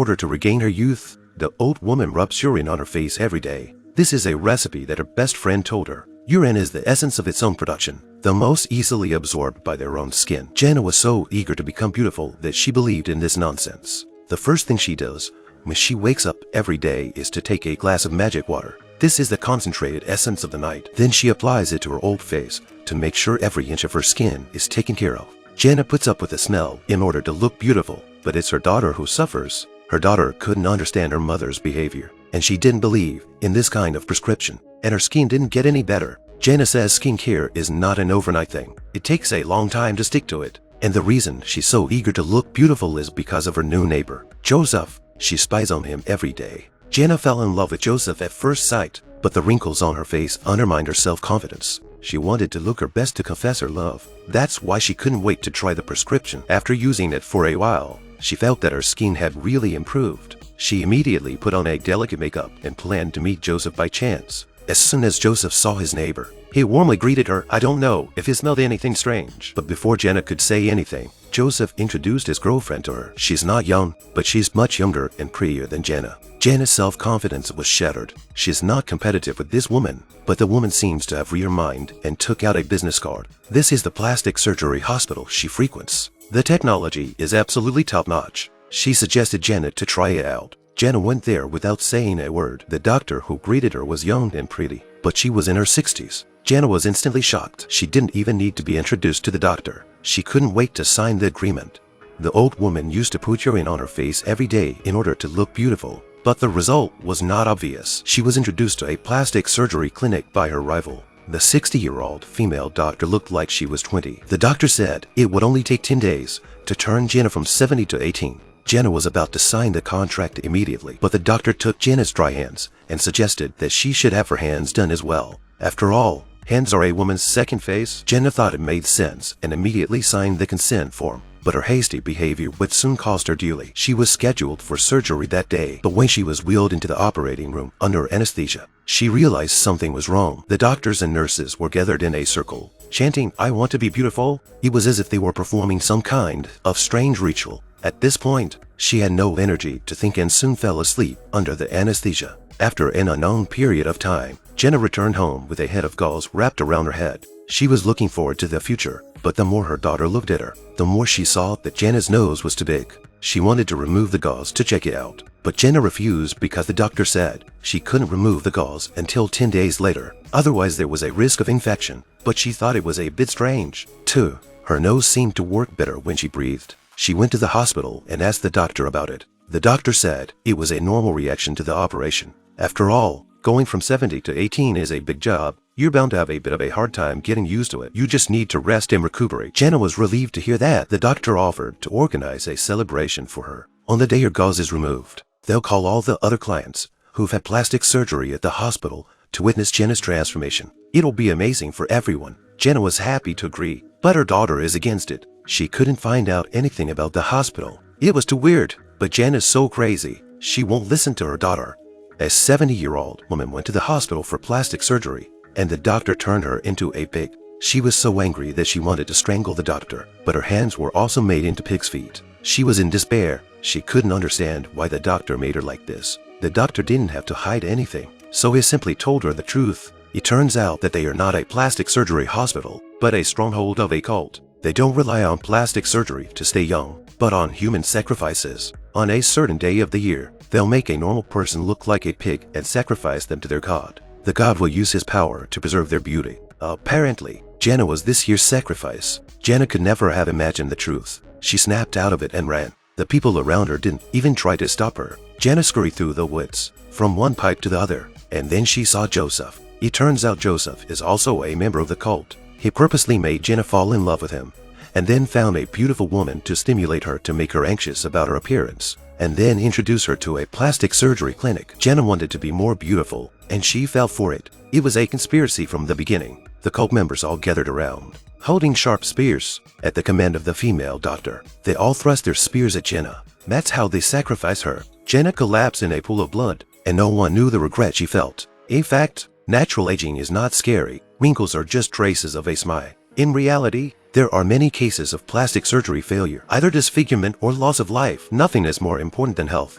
order to regain her youth, the old woman rubs urine on her face every day. This is a recipe that her best friend told her. Urine is the essence of its own production, the most easily absorbed by their own skin. Jenna was so eager to become beautiful that she believed in this nonsense. The first thing she does when she wakes up every day is to take a glass of magic water. This is the concentrated essence of the night. Then she applies it to her old face to make sure every inch of her skin is taken care of. Jenna puts up with the smell in order to look beautiful, but it's her daughter who suffers. Her daughter couldn't understand her mother's behavior, and she didn't believe in this kind of prescription, and her skin didn't get any better. Jenna says skincare is not an overnight thing. It takes a long time to stick to it, and the reason she's so eager to look beautiful is because of her new neighbor, Joseph. She spies on him every day. Jenna fell in love with Joseph at first sight, but the wrinkles on her face undermined her self-confidence. She wanted to look her best to confess her love. That's why she couldn't wait to try the prescription. After using it for a while, she felt that her skin had really improved. She immediately put on a delicate makeup and planned to meet Joseph by chance. As soon as Joseph saw his neighbor, he warmly greeted her. I don't know if he smelled anything strange. But before Jenna could say anything, Joseph introduced his girlfriend to her. She's not young, but she's much younger and prettier than Jenna. Jenna's self-confidence was shattered. She's not competitive with this woman, but the woman seems to have read her mind and took out a business card. This is the plastic surgery hospital she frequents. The technology is absolutely top-notch. She suggested Jenna to try it out. Jenna went there without saying a word. The doctor who greeted her was young and pretty, but she was in her 60s. Jenna was instantly shocked. She didn't even need to be introduced to the doctor. She couldn't wait to sign the agreement. The old woman used to put urine on her face every day in order to look beautiful, but the result was not obvious. She was introduced to a plastic surgery clinic by her rival. The 60-year-old female doctor looked like she was 20. The doctor said it would only take 10 days to turn Jenna from 70 to 18. Jenna was about to sign the contract immediately, but the doctor took Jenna's dry hands and suggested that she should have her hands done as well. After all, hands are a woman's second face. Jenna thought it made sense and immediately signed the consent form. But her hasty behavior would soon cost her dearly. She was scheduled for surgery that day, but when she was wheeled into the operating room under anesthesia, she realized something was wrong. The doctors and nurses were gathered in a circle, chanting, "I want to be beautiful." It was as if they were performing some kind of strange ritual. At this point, she had no energy to think and soon fell asleep under the anesthesia. After an unknown period of time, Jenna returned home with a head of gauze wrapped around her head. She was looking forward to the future, but the more her daughter looked at her, the more she saw that Jenna's nose was too big. She wanted to remove the gauze to check it out, but Jenna refused because the doctor said she couldn't remove the gauze until 10 days later. Otherwise, there was a risk of infection, but she thought it was a bit strange. 2. Her nose seemed to work better when she breathed. She went to the hospital and asked the doctor about it. The doctor said it was a normal reaction to the operation. After all, going from 70 to 18 is a big job. You're bound to have a bit of a hard time getting used to it. You just need to rest and recuperate. Jenna was relieved to hear that. The doctor offered to organize a celebration for her. On the day her gauze is removed, they'll call all the other clients who've had plastic surgery at the hospital to witness Jenna's transformation. It'll be amazing for everyone. Jenna was happy to agree, but her daughter is against it. She couldn't find out anything about the hospital. It was too weird, but Jenna's so crazy, she won't listen to her daughter. A 70-year-old woman went to the hospital for plastic surgery, and the doctor turned her into a pig. She was so angry that she wanted to strangle the doctor, but her hands were also made into pig's feet. She was in despair. She couldn't understand why the doctor made her like this. The doctor didn't have to hide anything, so he simply told her the truth. It turns out that they are not a plastic surgery hospital, but a stronghold of a cult. They don't rely on plastic surgery to stay young, but on human sacrifices. On a certain day of the year, they'll make a normal person look like a pig and sacrifice them to their god. The god will use his power to preserve their beauty. Apparently, Jenna was this year's sacrifice. Jenna could never have imagined the truth. She snapped out of it and ran. The people around her didn't even try to stop her. Jenna scurried through the woods, from one pipe to the other, and then she saw Joseph. It turns out Joseph is also a member of the cult. He purposely made Jenna fall in love with him, and then found a beautiful woman to stimulate her to make her anxious about her appearance, and then introduce her to a plastic surgery clinic. Jenna wanted to be more beautiful, and she fell for it. It was a conspiracy from the beginning. The cult members all gathered around, holding sharp spears. At the command of the female doctor, they all thrust their spears at Jenna. That's how they sacrificed her. Jenna collapsed in a pool of blood, and no one knew the regret she felt. In fact, natural aging is not scary. Wrinkles are just traces of a smile. In reality, there are many cases of plastic surgery failure, either disfigurement or loss of life. Nothing is more important than health.